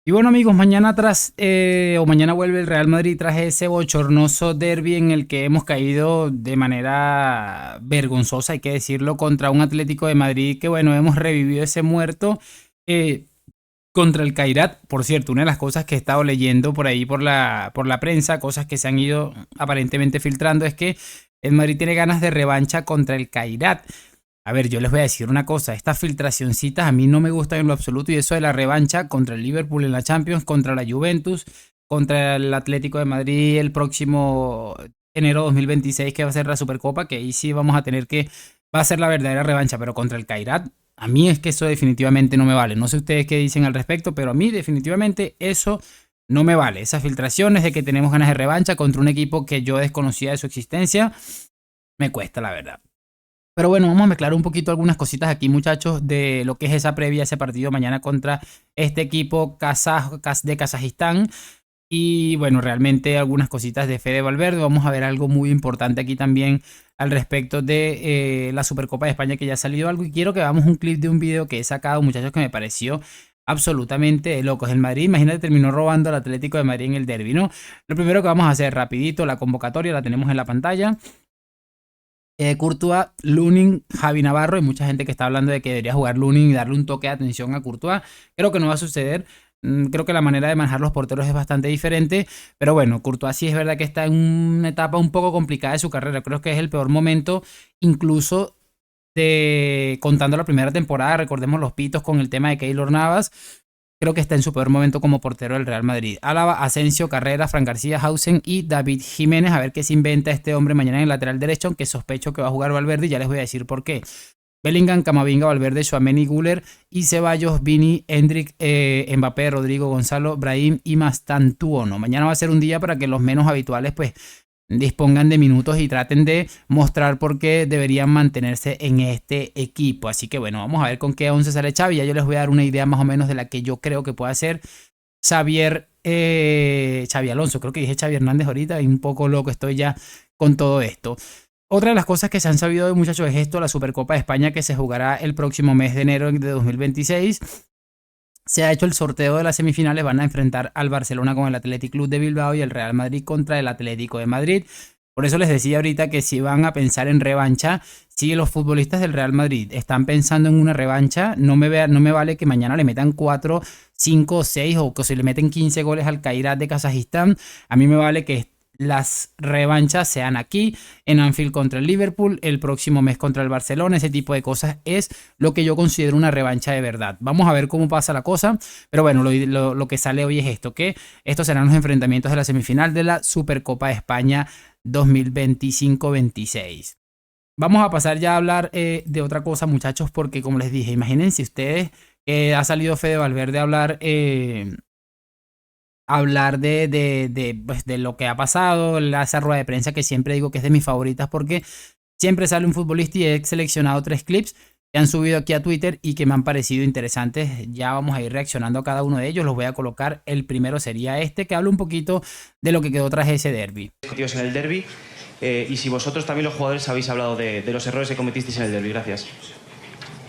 Y bueno amigos, mañana vuelve el Real Madrid tras ese bochornoso derbi en el que hemos caído de manera vergonzosa, hay que decirlo, contra un Atlético de Madrid que bueno, hemos revivido ese muerto eh, contra el Cairat. Por cierto, una de las cosas que he estado leyendo por ahí por la prensa, cosas que se han ido aparentemente filtrando, es que el Madrid tiene ganas de revancha contra el Cairat. A ver, yo les voy a decir una cosa, estas filtracioncitas a mí no me gustan en lo absoluto y eso de la revancha contra el Liverpool en la Champions, contra la Juventus, contra el Atlético de Madrid el próximo enero 2026 que va a ser la Supercopa, que ahí sí vamos a tener que, va a ser la verdadera revancha, pero contra el Kairat, a mí es que eso definitivamente no me vale. No sé ustedes qué dicen al respecto, pero a mí definitivamente eso no me vale. Esas filtraciones de que tenemos ganas de revancha contra un equipo que yo desconocía de su existencia, me cuesta la verdad. Pero bueno, vamos a mezclar un poquito algunas cositas aquí, muchachos, de lo que es esa previa, ese partido mañana contra este equipo de Kazajistán. Y bueno, realmente algunas cositas de Fede Valverde. Vamos a ver algo muy importante aquí también al respecto de la Supercopa de España, que ya ha salido algo. Y quiero que veamos un clip de un video que he sacado, muchachos, que me pareció absolutamente de locos. El Madrid, imagínate, terminó robando al Atlético de Madrid en el derbi, ¿no? Lo primero que vamos a hacer rapidito, la convocatoria la tenemos en la pantalla. Courtois, Lunin, Javi Navarro. Hay mucha gente que está hablando de que debería jugar Lunin y darle un toque de atención a Courtois. Creo que no va a suceder. Creo que la manera de manejar los porteros es bastante diferente. Pero bueno, Courtois sí es verdad que está en una etapa un poco complicada de su carrera. Creo que es el peor momento, incluso de contando la primera temporada. Recordemos los pitos con el tema de Keylor Navas. Creo que está en su peor momento como portero del Real Madrid. Álava, Asensio, Carrera, Fran García, Hausen y David Jiménez. A ver qué se inventa este hombre mañana en el lateral derecho, aunque sospecho que va a jugar Valverde y ya les voy a decir por qué. Bellingham, Camavinga, Valverde, Tchouaméni, Guller y Ceballos, Vini, Hendrik, Mbappé, Rodrigo, Gonzalo, Brahim y Mastantuono. Mañana va a ser un día para que los menos habituales pues dispongan de minutos y traten de mostrar por qué deberían mantenerse en este equipo. Así que bueno, vamos a ver con qué 11 sale Xavi. Ya yo les voy a dar una idea más o menos de la que yo creo que puede hacer Xavi Alonso. Creo que dije Xavi Hernández ahorita y un poco loco estoy ya con todo esto. Otra de las cosas que se han sabido de muchachos es esto, la Supercopa de España que se jugará el próximo mes de enero de 2026. Se ha hecho el sorteo de las semifinales, van a enfrentar al Barcelona con el Athletic Club de Bilbao y el Real Madrid contra el Atlético de Madrid. Por eso les decía ahorita que si van a pensar en revancha, si los futbolistas del Real Madrid están pensando en una revancha, no me vale que mañana le metan 4, 5, 6 o que se le meten 15 goles al Kairat de Kazajistán. A mí me vale que las revanchas sean aquí en Anfield contra el Liverpool, el próximo mes contra el Barcelona. Ese tipo de cosas es lo que yo considero una revancha de verdad. Vamos a ver cómo pasa la cosa, pero bueno, lo que sale hoy es esto, que estos serán los enfrentamientos de la semifinal de la Supercopa de España 2025-26. Vamos a pasar ya a hablar de otra cosa, muchachos, porque como les dije, imagínense ustedes que ha salido Fede Valverde a hablar pues, de lo que ha pasado, esa rueda de prensa que siempre digo que es de mis favoritas porque siempre sale un futbolista y he seleccionado 3 clips que han subido aquí a Twitter y que me han parecido interesantes. Ya vamos a ir reaccionando a cada uno de ellos, los voy a colocar. El primero sería este, que habla un poquito de lo que quedó tras ese derbi. Discutidos en el derbi, y si vosotros también los jugadores habéis hablado de los errores que cometisteis en el derbi. Gracias.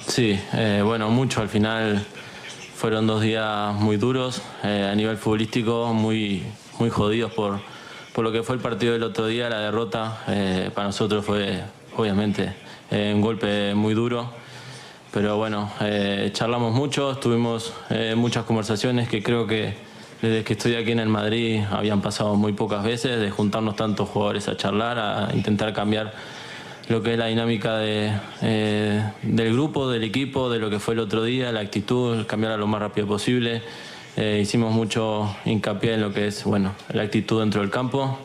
Sí, bueno, mucho. Al final fueron 2 días muy duros, a nivel futbolístico, muy jodidos por lo que fue el partido del otro día. La derrota para nosotros fue, obviamente, un golpe muy duro. Pero bueno, charlamos mucho, tuvimos muchas conversaciones que creo que desde que estoy aquí en el Madrid habían pasado muy pocas veces, de juntarnos tantos jugadores a charlar, a intentar cambiar lo que es la dinámica del grupo, del equipo, de lo que fue el otro día, la actitud, cambiarla lo más rápido posible. Hicimos mucho hincapié en lo que es, bueno, la actitud dentro del campo,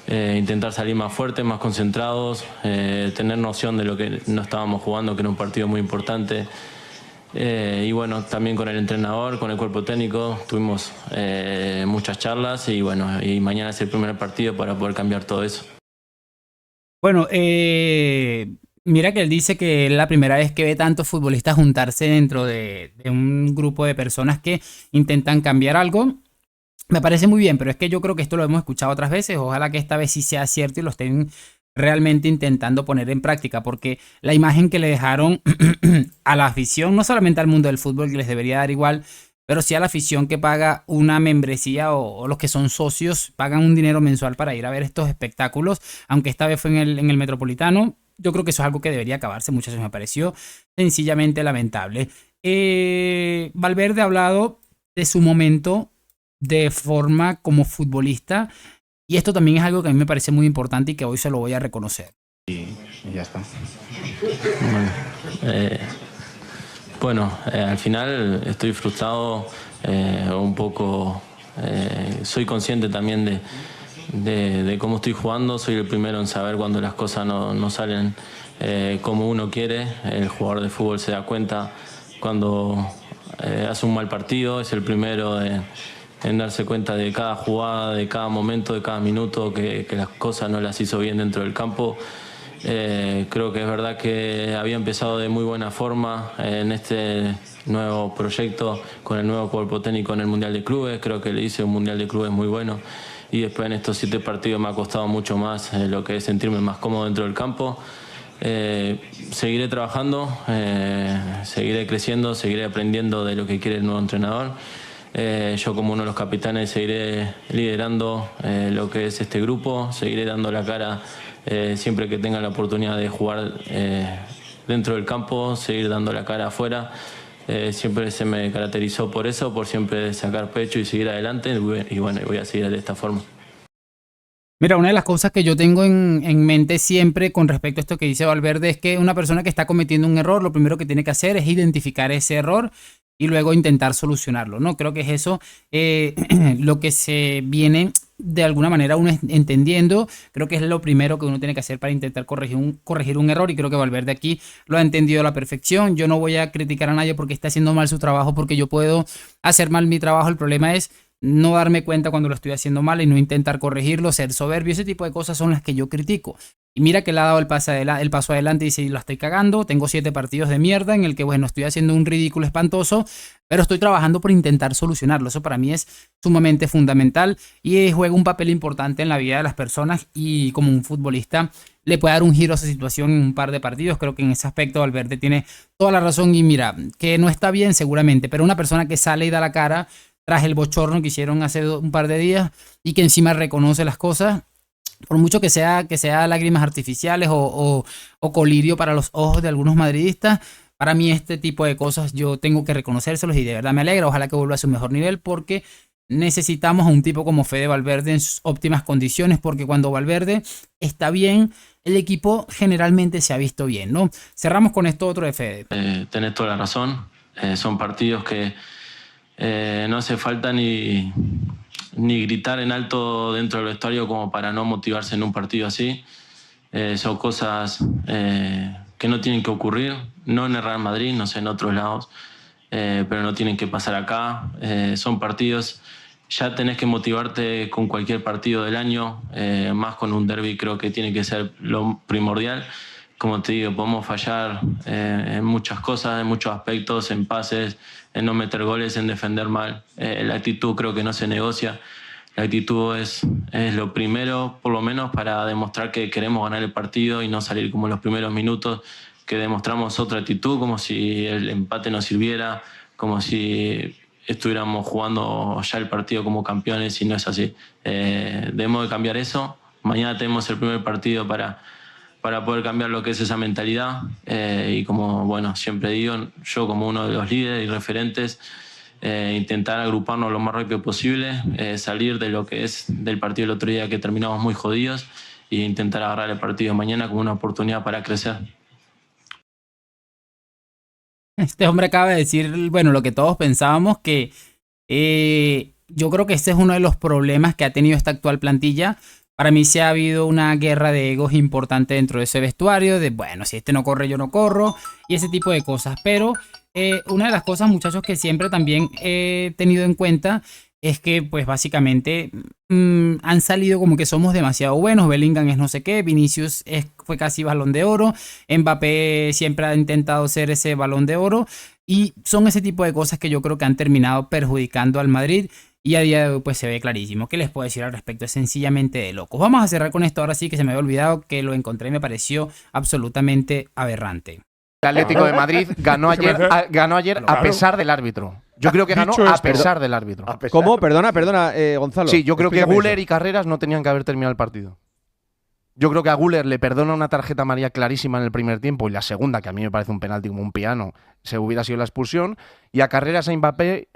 intentar salir más fuertes, más concentrados, tener noción de lo que no estábamos jugando, que era un partido muy importante. Y bueno, también con el entrenador, con el cuerpo técnico, tuvimos muchas charlas y bueno, y mañana es el primer partido para poder cambiar todo eso. Bueno, mira que él dice que es la primera vez que ve tantos futbolistas juntarse dentro de un grupo de personas que intentan cambiar algo. Me parece muy bien, pero es que yo creo que esto lo hemos escuchado otras veces. Ojalá que esta vez sí sea cierto y lo estén realmente intentando poner en práctica, porque la imagen que le dejaron a la afición, no solamente al mundo del fútbol, que les debería dar igual, pero sí a la afición que paga una membresía o los que son socios pagan un dinero mensual para ir a ver estos espectáculos, aunque esta vez fue en el Metropolitano. Yo creo que eso es algo que debería acabarse, muchachos, me pareció sencillamente lamentable. Valverde ha hablado de su momento de forma como futbolista, y esto también es algo que a mí me parece muy importante y que hoy se lo voy a reconocer. Y ya está. Al final estoy frustrado, un poco, soy consciente también de cómo estoy jugando. Soy el primero en saber cuando las cosas no salen como uno quiere. El jugador de fútbol se da cuenta cuando hace un mal partido, es el primero en darse cuenta de cada jugada, de cada momento, de cada minuto, que las cosas no las hizo bien dentro del campo. Creo que es verdad que había empezado de muy buena forma en este nuevo proyecto con el nuevo cuerpo técnico en el Mundial de Clubes. Creo que le hice un Mundial de Clubes muy bueno, y después en estos 7 partidos me ha costado mucho más lo que es sentirme más cómodo dentro del campo. Seguiré trabajando, seguiré creciendo, seguiré aprendiendo de lo que quiere el nuevo entrenador. Yo, como uno de los capitanes, seguiré liderando lo que es este grupo, seguiré dando la cara siempre que tenga la oportunidad de jugar dentro del campo, seguir dando la cara afuera. Siempre se me caracterizó por eso, por siempre sacar pecho y seguir adelante, y bueno, voy a seguir de esta forma. Mira, una de las cosas que yo tengo en mente siempre con respecto a esto que dice Valverde es que una persona que está cometiendo un error, lo primero que tiene que hacer es identificar ese error y luego intentar solucionarlo, ¿no? Creo que es eso lo que se viene de alguna manera uno entendiendo. Creo que es lo primero que uno tiene que hacer para intentar corregir un error, y creo que Valverde aquí lo ha entendido a la perfección. Yo no voy a criticar a nadie porque está haciendo mal su trabajo, porque yo puedo hacer mal mi trabajo. El problema es no darme cuenta cuando lo estoy haciendo mal y no intentar corregirlo, ser soberbio. Ese tipo de cosas son las que yo critico. Y mira que le ha dado el paso adelante y dice, la estoy cagando, tengo 7 partidos de mierda en el que, bueno, estoy haciendo un ridículo espantoso, pero estoy trabajando por intentar solucionarlo. Eso para mí es sumamente fundamental y juega un papel importante en la vida de las personas, y como un futbolista le puede dar un giro a esa situación en un par de partidos. Creo que en ese aspecto Valverde tiene toda la razón, y mira, que no está bien seguramente, pero una persona que sale y da la cara tras el bochorno que hicieron hace un par de días y que encima reconoce las cosas, por mucho que sea lágrimas artificiales o colirio para los ojos de algunos madridistas, para mí este tipo de cosas yo tengo que reconocérselos, y de verdad me alegra. Ojalá que vuelva a su mejor nivel, porque necesitamos a un tipo como Fede Valverde en sus óptimas condiciones, porque cuando Valverde está bien, el equipo generalmente se ha visto bien, ¿no? Cerramos con esto otro de Fede. Tenés toda la razón. Son partidos que no hace falta ni gritar en alto dentro del vestuario como para no motivarse en un partido así. Son cosas que no tienen que ocurrir, no en el Real Madrid, no sé, en otros lados, pero no tienen que pasar acá. Son partidos, ya tenés que motivarte con cualquier partido del año, más con un derbi. Creo que tiene que ser lo primordial. Como te digo, podemos fallar en muchas cosas, en muchos aspectos, en pases, en no meter goles, en defender mal. La actitud creo que no se negocia. La actitud es lo primero, por lo menos para demostrar que queremos ganar el partido y no salir como en los primeros minutos, que demostramos otra actitud, como si el empate nos sirviera, como si estuviéramos jugando ya el partido como campeones, y no es así. Debemos de cambiar eso. Mañana tenemos el primer partido para poder cambiar lo que es esa mentalidad, y como bueno, siempre digo, yo como uno de los líderes y referentes, intentar agruparnos lo más rápido posible, salir de lo que es del partido del otro día, que terminamos muy jodidos, e intentar agarrar el partido de mañana como una oportunidad para crecer. Este hombre acaba de decir, bueno, lo que todos pensábamos, que yo creo que este es uno de los problemas que ha tenido esta actual plantilla. Para mí sí ha habido una guerra de egos importante dentro de ese vestuario, de bueno, si este no corre, yo no corro, y ese tipo de cosas. Pero una de las cosas, muchachos, que siempre también he tenido en cuenta es que, pues básicamente, han salido como que somos demasiado buenos. Bellingham es no sé qué, Vinicius fue casi Balón de Oro, Mbappé siempre ha intentado ser ese Balón de Oro, y son ese tipo de cosas que yo creo que han terminado perjudicando al Madrid. Y a día de hoy pues se ve clarísimo. ¿Qué les puedo decir al respecto? Es sencillamente de locos. Vamos a cerrar con esto ahora sí, que se me había olvidado, que lo encontré y me pareció absolutamente aberrante. El Atlético de Madrid ganó ayer a pesar del árbitro. Yo creo que ganó Dicho a esto- pesar del árbitro. A pesar- ¿Cómo? Perdona, Gonzalo. Sí, yo creo que Explícame Güler eso. y Carreras no tenían que haber terminado el partido. Yo creo que a Güler le perdona una tarjeta amarilla clarísima en el primer tiempo y la segunda, que a mí me parece un penalti como un piano, se hubiera sido la expulsión. Y a Carreras y a Mbappé,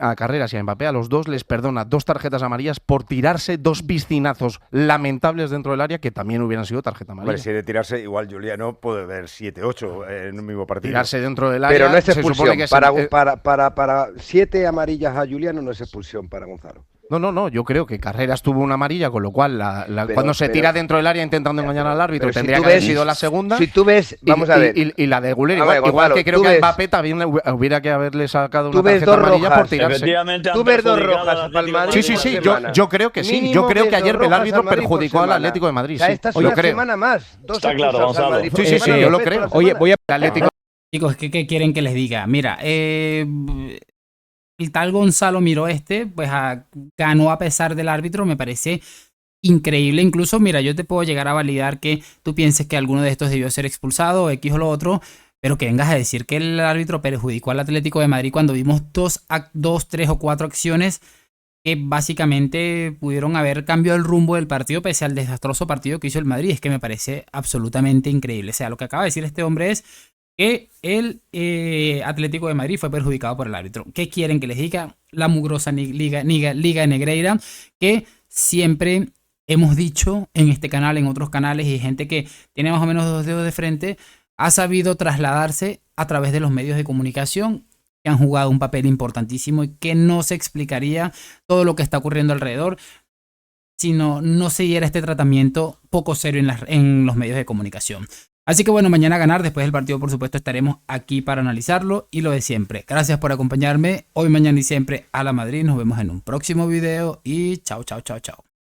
a los dos les perdona 2 tarjetas amarillas por tirarse 2 piscinazos lamentables dentro del área que también hubieran sido tarjeta amarilla. Hombre, si de tirarse, igual Juliano puede ver 7-8 en un mismo partido. Tirarse dentro del área. Pero no es se supone expulsión. que Para 7 amarillas a Juliano no es expulsión para Gonzalo. No, yo creo que Carreras tuvo una amarilla, con lo cual Pero- cuando se pero- tira dentro del área intentando engañar al árbitro pero si tendría tú que haber ves- sido la segunda. Si tú ves, vamos a ver. Y la de Güler, A ver, igual Gonzalo, que creo tú que a ves- Mbappé también le hubiera que haberle sacado Tú una ves tarjeta 2 amarilla por rojas. tirarse. Efectivamente, Tú han ves 2 perjudicado rojas al al Atlético de Madrid. Sí, sí, por sí, semana. yo creo que sí. Mínimo Yo creo ves que ayer 2 el rojas árbitro al Madrid por perjudicó al semana. Atlético de Madrid. O sea, Sí, esta es yo una creo. semana más. 2 Está claro, expulsados al Gonzalo. Madrid por Sí, sí, semana, sí, yo lo perfecto, creo. la Oye, semana. voy a. El Atlético. Chicos, ¿qué quieren que les diga? Mira, el tal Gonzalo Miró pues ganó a pesar del árbitro, me parece increíble. Incluso, mira, yo te puedo llegar a validar que tú pienses que alguno de estos debió ser expulsado, X o lo otro, pero que vengas a decir que el árbitro perjudicó al Atlético de Madrid cuando vimos 2, 3 o 4 acciones que básicamente pudieron haber cambiado el rumbo del partido pese al desastroso partido que hizo el Madrid. Es que me parece absolutamente increíble. O sea, lo que acaba de decir este hombre es que el Atlético de Madrid fue perjudicado por el árbitro. ¿Qué quieren que les diga? La mugrosa Liga Negreira, que siempre hemos dicho en este canal, en otros canales, y gente que tiene más o menos 2 dedos de frente, ha sabido trasladarse a través de los medios de comunicación, que han jugado un papel importantísimo y que no se explicaría todo lo que está ocurriendo alrededor si no se diera este tratamiento poco serio en los medios de comunicación. Así que bueno, mañana a ganar, después del partido por supuesto estaremos aquí para analizarlo y lo de siempre. Gracias por acompañarme hoy, mañana y siempre a la Madrid. Nos vemos en un próximo video y chao, chao, chao, chao.